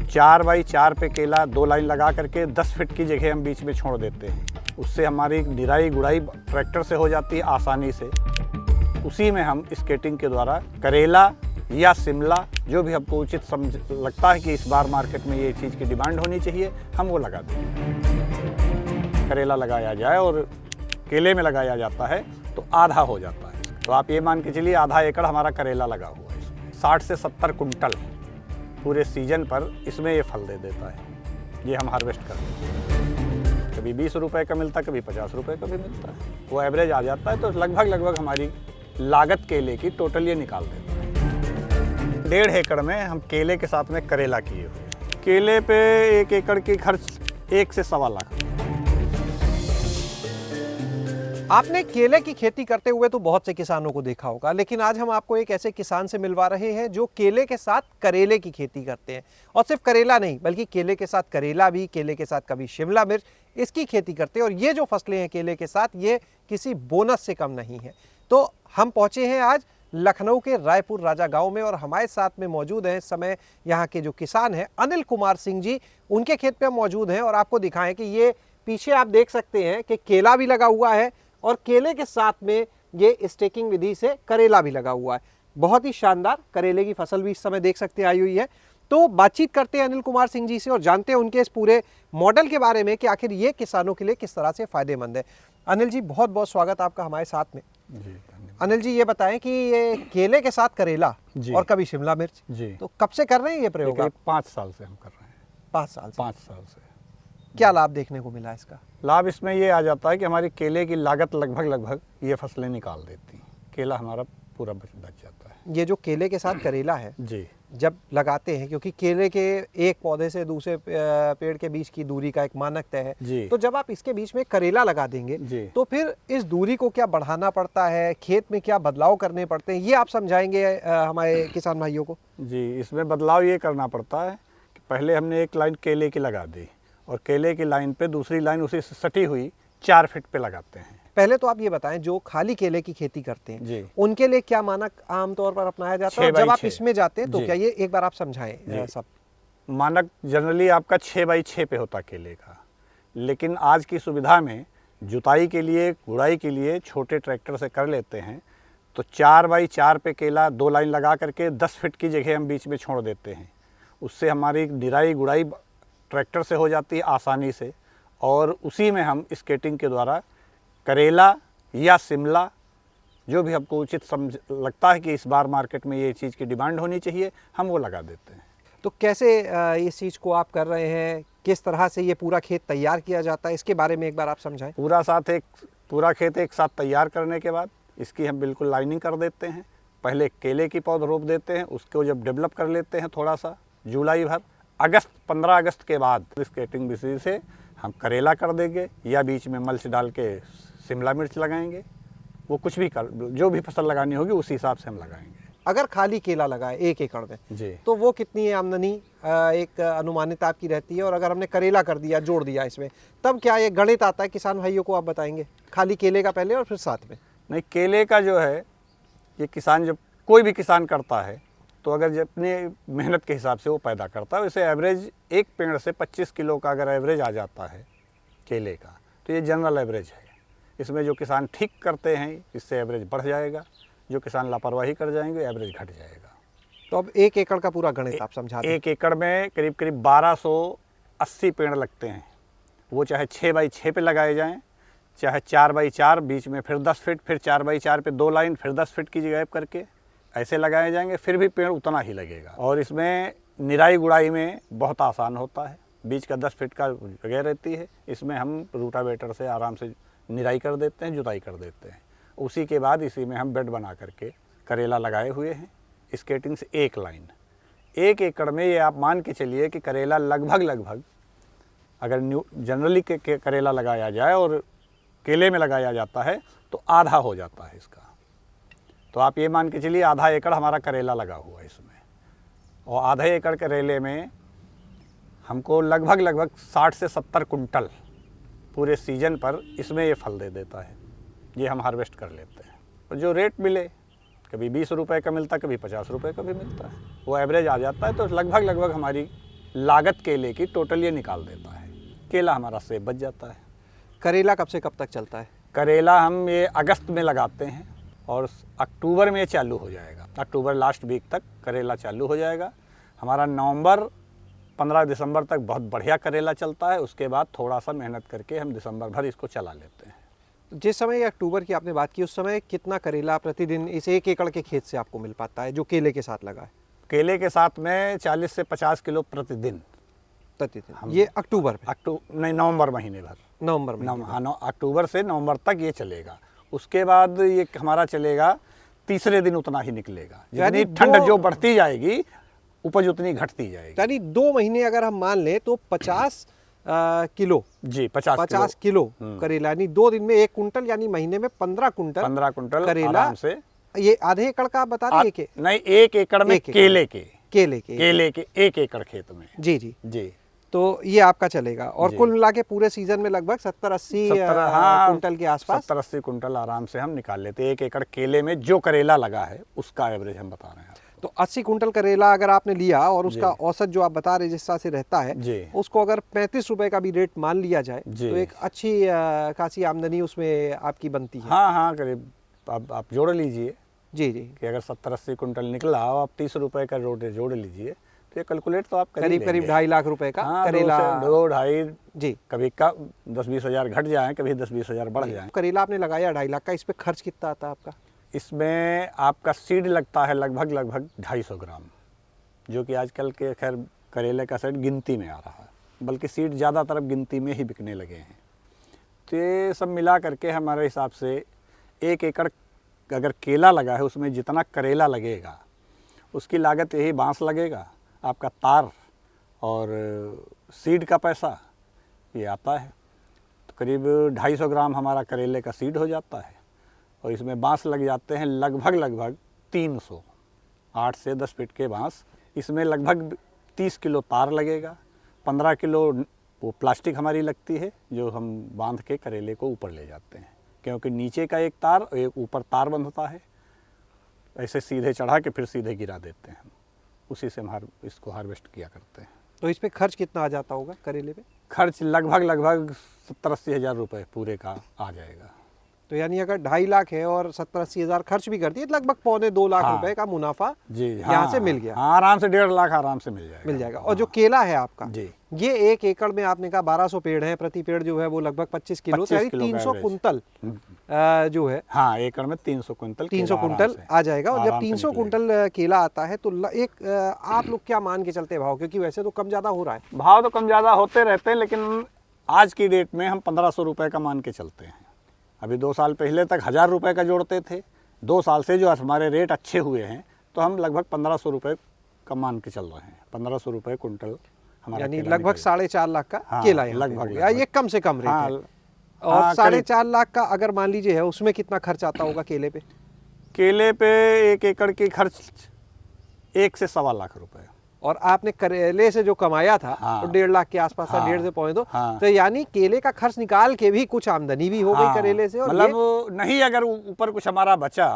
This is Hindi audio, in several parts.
4x4 पे केला 2 लाइन लगा करके 10 फीट की जगह हम बीच में छोड़ देते हैं। उससे हमारी निराई गुड़ाई ट्रैक्टर से हो जाती है आसानी से। उसी में हम स्केटिंग के द्वारा करेला या शिमला, जो भी हमको उचित समझ लगता है कि इस बार मार्केट में ये चीज़ की डिमांड होनी चाहिए, हम वो लगा देते हैं। करेला लगाया जाए और केले में लगाया जाता है तो आधा हो जाता है। तो आप ये मान के चलिए आधा एकड़ हमारा करेला लगा हुआ है। इसमें 60 से 70 कुंटल पूरे सीजन पर इसमें ये फल दे देता है। ये हम हार्वेस्ट करते हैं। कभी 20 रुपए का मिलता है, कभी 50 रुपए का भी मिलता है। वो एवरेज आ जाता है तो लगभग हमारी लागत केले की टोटल ये निकाल देता है। 1.5 एकड़ में हम केले के साथ में करेला किए हुए। केले पे 1 एकड़ की खर्च 1 से 1.25 लाख। आपने केले की खेती करते हुए तो बहुत से किसानों को देखा होगा, लेकिन आज हम आपको एक ऐसे किसान से मिलवा रहे हैं जो केले के साथ करेले की खेती करते हैं। और सिर्फ करेला नहीं, बल्कि केले के साथ करेला भी, केले के साथ कभी शिमला मिर्च, इसकी खेती करते हैं। और ये जो फसलें हैं केले के साथ, ये किसी बोनस से कम नहीं है। तो हम पहुंचे हैं आज लखनऊ के रायपुर राजा गांव में और हमारे साथ में मौजूद हैं इस समय यहाँ के जो किसान हैं अनिल कुमार सिंह जी। उनके खेत पे हम मौजूद हैं और आपको दिखाएं कि ये पीछे आप देख सकते हैं कि केला भी लगा हुआ है और केले के साथ में ये स्टेकिंग विधि से करेला भी लगा हुआ है। बहुत ही शानदार करेले की फसल भी इस समय देख सकते हैं आई हुई है। तो बातचीत करते हैं अनिल कुमार सिंह जी से और जानते हैं उनके इस पूरे मॉडल के बारे में कि आखिर ये किसानों के लिए किस तरह से फायदेमंद है। अनिल जी, बहुत बहुत स्वागत आपका हमारे साथ में। जी, अनिल जी, ये बताएं कि ये केले के साथ करेला और कभी शिमला मिर्च, जी, तो कब से कर रहे हैं ये प्रयोग? 5 साल से हम कर रहे हैं। 5 साल से। 5 साल से। क्या लाभ देखने को मिला इसका? लाभ इसमें ये आ जाता है कि हमारी केले की लागत लगभग ये फसलें निकाल देती हैं। केला हमारा पूरा बच जाता है। ये जो केले के साथ करेला है, जी, जब लगाते हैं, क्योंकि केले के एक पौधे से दूसरे पेड़ के बीच की दूरी का एक मानक तय है, जी, तो जब आप इसके बीच में करेला लगा देंगे जी, तो फिर इस दूरी को क्या बढ़ाना पड़ता है, खेत में क्या बदलाव करने पड़ते हैं, ये आप समझाएंगे हमारे किसान भाइयों को? जी, इसमें बदलाव ये करना पड़ता है कि पहले हमने एक लाइन केले की लगा दी और केले की लाइन पे दूसरी लाइन उसी से सटी हुई 4 फीट पे लगाते हैं। पहले तो आप ये बताएं, जो खाली केले की खेती करते हैं जी, उनके लिए क्या मानक आमतौर पर अपनाया जाता है? 6 जब आप 6 इसमें जाते हैं तो जी। क्या ये एक बार आप समझाएं सब। मानक जनरली आपका 6x6 पे होता केले का, लेकिन आज की सुविधा में जुताई के लिए, गुड़ाई के लिए छोटे ट्रैक्टर से कर लेते हैं तो 4x4 पे केला 2 लाइन लगा करके 10 फीट की जगह हम बीच में छोड़ देते हैं। उससे हमारी निराई गुड़ाई ट्रैक्टर से हो जाती है आसानी से। और उसी में हम स्केटिंग के द्वारा करेला या शिमला, जो भी हमको उचित समझ लगता है कि इस बार मार्केट में ये चीज़ की डिमांड होनी चाहिए, हम वो लगा देते हैं। तो कैसे इस चीज़ को आप कर रहे हैं, किस तरह से ये पूरा खेत तैयार किया जाता है, इसके बारे में एक बार आप समझाएं। पूरा खेत एक साथ तैयार करने के बाद इसकी हम बिल्कुल लाइनिंग कर देते हैं। पहले केले की पौध रोप देते हैं, उसको जब डेवलप कर लेते हैं थोड़ा सा जुलाई भर, 15 अगस्त के बाद स्केटिंग विधि से हम करेला कर देंगे या बीच में मल्च डाल के शिमला मिर्च लगाएंगे। वो कुछ भी जो भी फसल लगानी होगी उसी हिसाब से हम लगाएंगे। अगर खाली केला लगाए 1 एकड़ में, जी, तो वो कितनी आमदनी एक अनुमानित आपकी रहती है? और अगर हमने करेला कर दिया, जोड़ दिया इसमें, तब क्या ये गणित आता है? किसान भाइयों को आप बताएंगे खाली केले का पहले और फिर साथ में। नहीं, केले का जो है ये किसान, जब कोई भी किसान करता है तो अगर अपने मेहनत के हिसाब से वो पैदा करता है, वैसे एवरेज एक पेड़ से 25 किलो का अगर एवरेज आ जाता है केले का, तो ये जनरल एवरेज है। इसमें जो किसान ठीक करते हैं इससे एवरेज बढ़ जाएगा, जो किसान लापरवाही कर जाएंगे एवरेज घट जाएगा। तो अब 1 एकड़ का पूरा गणित आप समझा दें। 1 एकड़ में करीब 1280 पेड़ लगते हैं। वो चाहे 6x6 पे लगाए जाएँ, चाहे 4x4, बीच में फिर 10 फीट, फिर 4x4 पे 2 लाइन, फिर 10 फीट की जगह करके ऐसे लगाए जाएंगे, फिर भी पेड़ उतना ही लगेगा। और इसमें निराई गुड़ाई में बहुत आसान होता है। बीच का 10 फीट का जगह रहती है, इसमें हम रूटावेटर से आराम से निराई कर देते हैं, जुताई कर देते हैं। उसी के बाद इसी में हम बेड बना करके करेला लगाए हुए हैं स्केटिंग से 1 लाइन। 1 एकड़ में ये आप मान के चलिए कि करेला लगभग अगर जनरली करेला लगाया जाए और केले में लगाया जाता है तो आधा हो जाता है इसका। तो आप ये मान के चलिए आधा एकड़ हमारा करेला लगा हुआ है इसमें, और आधे एकड़ करेले में हमको लगभग 60 से 70 कुंटल पूरे सीजन पर इसमें ये फल दे देता है। ये हम हार्वेस्ट कर लेते हैं और जो रेट मिले, कभी 20 रुपए का मिलता है, कभी 50 रुपए का भी मिलता है, वो एवरेज आ जाता है। तो लगभग हमारी लागत केले की टोटल ये निकाल देता है। केला हमारा सेफ बच जाता है। करेला कब से कब तक चलता है? करेला हम ये अगस्त में लगाते हैं और अक्टूबर में ये चालू हो जाएगा। अक्टूबर लास्ट वीक तक करेला चालू हो जाएगा हमारा। नवंबर 15 दिसंबर तक बहुत बढ़िया करेला चलता है। उसके बाद थोड़ा सा मेहनत करके हम दिसंबर भर इसको चला लेते हैं। जिस समय अक्टूबर की आपने बात की, उस समय कितना करेला प्रतिदिन इस 1 एकड़ के खेत से आपको मिल पाता है जो केले के साथ लगा है? केले के साथ में 40 से 50 किलो प्रतिदिन। ये अक्टूबर में? नहीं, नवंबर महीने भर। नवंबर में? हाँ, अक्टूबर से नवंबर तक ये चलेगा। उसके बाद ये हमारा चलेगा तीसरे दिन उतना ही निकलेगा। जितनी ठंड जो बढ़ती जाएगी उपज उतनी घटती जाएगी। यानी 2 महीने अगर हम मान लें तो 50 किलो जी, 50 किलो करेला, यानी 2 दिन में 1 कुंटल, यानी महीने में 15 कुंटल करेला आराम से। ये आधे एकड़ का आप बता रहे हैं? नहीं, 1 एकड़ में केले के 1 एकड़ खेत में। जी जी जी। तो ये आपका चलेगा और कुल मिला के पूरे सीजन में लगभग 70-80 कुंटल के आसपास, 70-80 कुंटल आराम से हम निकाल लेते हैं 1 एकड़ केले में। जो करेला लगा है उसका एवरेज हम बता रहे हैं। तो 80 कुंटल करेला अगर आपने लिया और उसका औसत जो आप बता रहे जिस तरह से रहता है, उसको अगर 35 रुपए का भी रेट मान लिया जाए तो एक अच्छी खासी आमदनी उसमें आपकी बनती है। हाँ, करीब आप जोड़ लीजिए। जी कि अगर 70-80 कुंटल निकला और आप 30 रुपए का जोड़ लीजिए तो ये कैलकुलेट तो आप करीब 2.5 लाख रुपए का करेला। 2-2.5 जी। कभी का 10-20 हज़ार घट जाए, कभी 10-20 हज़ार बढ़ जाए। करेला आपने लगाया 2.5 लाख का, इस पे खर्च कितना आता है आपका? इसमें आपका सीड लगता है लगभग 250 ग्राम, जो कि आजकल के खैर करेले का सीड गिनती में आ रहा है, बल्कि सीड ज़्यादातर अब गिनती में ही बिकने लगे हैं। तो ये सब मिला करके हमारे हिसाब से 1 एकड़ अगर केला लगा है उसमें जितना करेला लगेगा उसकी लागत यही बांस लगेगा, आपका तार और सीड का पैसा ये आता है। तो करीब 250 ग्राम हमारा करेले का सीड हो जाता है और इसमें बांस लग जाते हैं लगभग 300, 8 से 10 फीट के बांस। इसमें लगभग 30 किलो तार लगेगा, 15 किलो वो प्लास्टिक हमारी लगती है जो हम बांध के करेले को ऊपर ले जाते हैं, क्योंकि नीचे का एक तार और एक ऊपर तार बंधता है। ऐसे सीधे चढ़ा के फिर सीधे गिरा देते हैं, उसी से हम इसको हार्वेस्ट किया करते हैं। तो इस पे खर्च कितना आ जाता होगा करेले पे? खर्च लगभग 70-80 हज़ार रुपये पूरे का आ जाएगा। तो यानी अगर 2.5 लाख है और 70-80 हज़ार खर्च भी कर दिए, लगभग 1.25-2 लाख रुपए का मुनाफा यहाँ से मिल गया। आराम से 1.5 लाख आराम से मिल जाएगा। और जो केला है आपका जी, ये 1 एकड़ में आपने कहा 1200 पेड़ हैं, प्रति पेड़ जो है वो लगभग 25 किलो, यानी 300 कुंटल जो है। हाँ, एकड़ में 300 कुंटल आ जाएगा। और जब 300 कुंटल केला आता है तो एक आप लोग क्या मान के चलते भाव, क्योंकि वैसे तो कम ज़्यादा हो रहा है? भाव तो कम ज़्यादा होते रहते हैं, लेकिन आज की डेट में हम 1500 रुपये का मान के चलते हैं। अभी 2 साल पहले तक 1000 रुपये का जोड़ते थे। 2 साल से जो हमारे रेट अच्छे हुए हैं तो हम लगभग 1500 रुपये का मान के चल रहे हैं। 1500 रुपये कुंटल हमारा, यानी लगभग 4.5 लाख का केला है लगभग, ये कम से कम रेट है। और 4.5 लाख का अगर मान लीजिए है, उसमें कितना खर्च आता होगा केले पे? केले पे 1 एकड़ की खर्च 1 से 1.25 लाख रुपए। और आपने करेले से जो कमाया था तो 1.5 लाख के आसपास था, 1.5 से 1.2। तो यानी केले का खर्च निकाल के भी कुछ आमदनी भी हो गई करेले से। और मतलब नहीं, अगर ऊपर कुछ हमारा बचा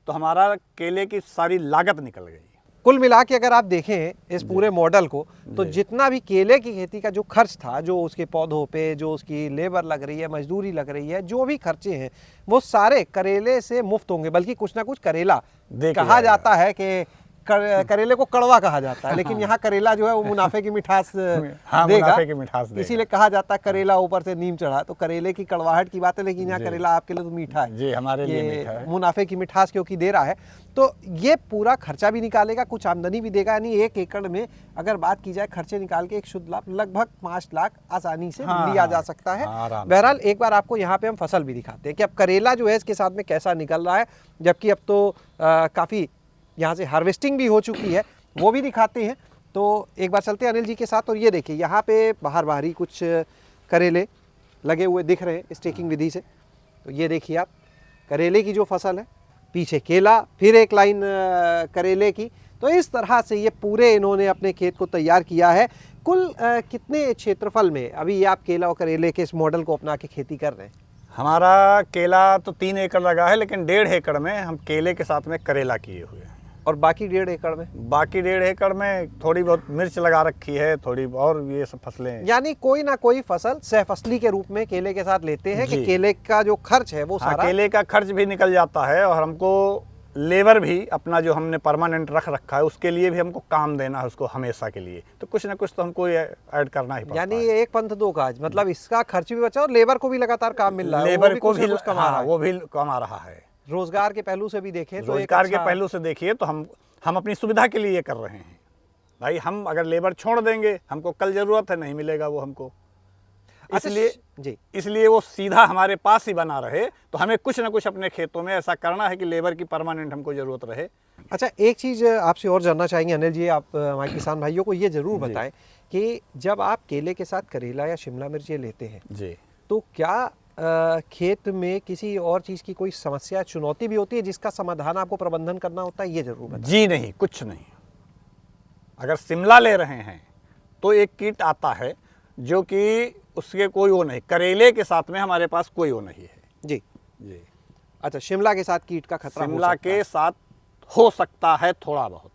तो हमारा केले की सारी लागत निकल गई। कुल मिला के अगर आप देखें इस पूरे मॉडल को, तो जितना भी केले की खेती का जो खर्च था, जो उसके पौधों पे, जो उसकी लेबर लग रही है, मजदूरी लग रही है, जो भी खर्चे हैं वो सारे करेले से मुफ्त होंगे। बल्कि कुछ ना कुछ करेला कहा जाता है कि करेले को कड़वा कहा जाता है, लेकिन यहाँ करेला जो है वो मुनाफे की मिठास देगा, इसीलिए कहा जाता है करेला ऊपर से नीम चढ़ा। तो करेले की कड़वाहट की बात है, लेकिन यहाँ करेला आपके लिए तो मीठा है जी, हमारे लिए मीठा है। मुनाफे की मिठास क्योंकि दे रहा है, तो ये पूरा खर्चा भी निकालेगा, कुछ आमदनी भी देगा। यानी 1 एकड़ में अगर बात की जाए खर्चे निकाल के एक शुद्ध लाभ लगभग 5 लाख आसानी से लिया जा सकता है। बहरहाल एक बार आपको यहाँ पे हम फसल भी दिखाते हैं कि अब करेला जो है इसके साथ में कैसा निकल रहा है, जबकि अब तो काफ़ी यहाँ से हार्वेस्टिंग भी हो चुकी है, वो भी दिखाते हैं। तो एक बार चलते हैं अनिल जी के साथ। और ये देखिए यहाँ पे बाहर ही कुछ करेले लगे हुए दिख रहे हैं स्टेकिंग विधि से। तो ये देखिए आप करेले की जो फसल है, पीछे केला, फिर एक लाइन करेले की। तो इस तरह से ये पूरे इन्होंने अपने खेत को तैयार किया है। कुल कितने क्षेत्रफल में अभी ये आप केला और करेले के इस मॉडल को अपना के खेती कर रहे हैं? हमारा केला तो 3 एकड़ लगा है, लेकिन 1.5 एकड़ में हम केले के साथ में करेला किए हुए हैं। और बाकी 1.5 एकड़ में? बाकी 1.5 एकड़ में थोड़ी बहुत मिर्च लगा रखी है, थोड़ी और ये सब फसलें हैं। यानी कोई ना कोई फसल सहफसली के रूप में केले के साथ लेते हैं कि जी। केले का जो खर्च है वो हाँ, सारा केले का खर्च भी निकल जाता है और हमको लेबर भी अपना जो हमने परमानेंट रख रखा है उसके लिए भी हमको काम देना है उसको हमेशा के लिए, तो कुछ ना कुछ तो हमको ये ऐड करना ही पड़ता यानी है। ये एक पंथ दो काज, मतलब इसका खर्च भी बचा और लेबर को भी लगातार काम मिल रहा है, लेबर वो को कुछ ना भी कुछ कमा हाँ, रहा है। वो भी कमा रहा है। रोजगार के पहलू से भी देखें तो एक रोजगार के अच्छा- पहलू से देखिए तो हम अपनी सुविधा के लिए ये कर रहे हैं भाई। हम अगर लेबर छोड़ देंगे, हमको कल जरूरत है, नहीं मिलेगा वो हमको, अच्छा, जी इसलिए वो सीधा हमारे पास ही बना रहे। तो हमें कुछ ना कुछ अपने खेतों में ऐसा करना है कि लेबर की परमानेंट हमको जरूरत रहे। अच्छा, एक चीज़ आपसे और जानना चाहेंगे अनिल जी, आप हमारे किसान भाइयों को ये ज़रूर जी। बताएं कि जब आप केले के साथ करेला या शिमला मिर्च ये लेते हैं जी, तो क्या खेत में किसी और चीज़ की कोई समस्या चुनौती भी होती है जिसका समाधान आपको प्रबंधन करना होता है, ये ज़रूर बताएं। जी नहीं, कुछ नहीं। अगर शिमला ले रहे हैं तो एक कीट आता है जो कि उसके कोई वो नहीं, करेले के साथ में हमारे पास कोई वो नहीं है। जी जी, अच्छा, शिमला के साथ कीट का खतरा हो शिमला सकता है। के साथ हो सकता है थोड़ा बहुत,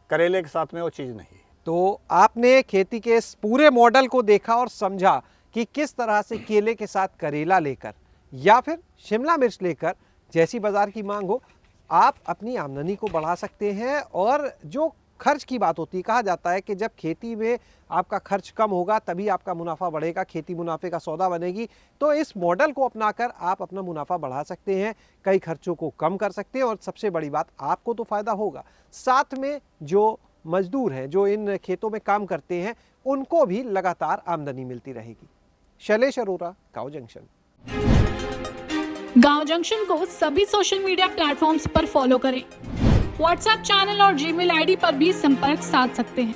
करेले के साथ में वो चीज़ नहीं है। तो आपने खेती के इस पूरे मॉडल को देखा और समझा कि किस तरह से केले के साथ करेला लेकर या फिर शिमला मिर्च लेकर जैसी बाजार की मांग हो आप अपनी आमदनी को बढ़ा सकते हैं। और जो खर्च की बात होती है, कहा जाता है कि जब खेती में आपका खर्च कम होगा तभी आपका मुनाफा बढ़ेगा, खेती मुनाफे का सौदा बनेगी। तो इस मॉडल को अपनाकर आप अपना मुनाफा बढ़ा सकते हैं, कई खर्चों को कम कर सकते हैं और सबसे बड़ी बात आपको तो फायदा होगा, साथ में जो मजदूर हैं जो इन खेतों में काम करते हैं उनको भी लगातार आमदनी मिलती रहेगी। शैलेश अरोरा, गांव जंक्शन। गांव जंक्शन को सभी सोशल मीडिया प्लेटफॉर्म्स पर फॉलो करें। व्हाट्सएप चैनल और जीमेल आईडी पर भी संपर्क साध सकते हैं।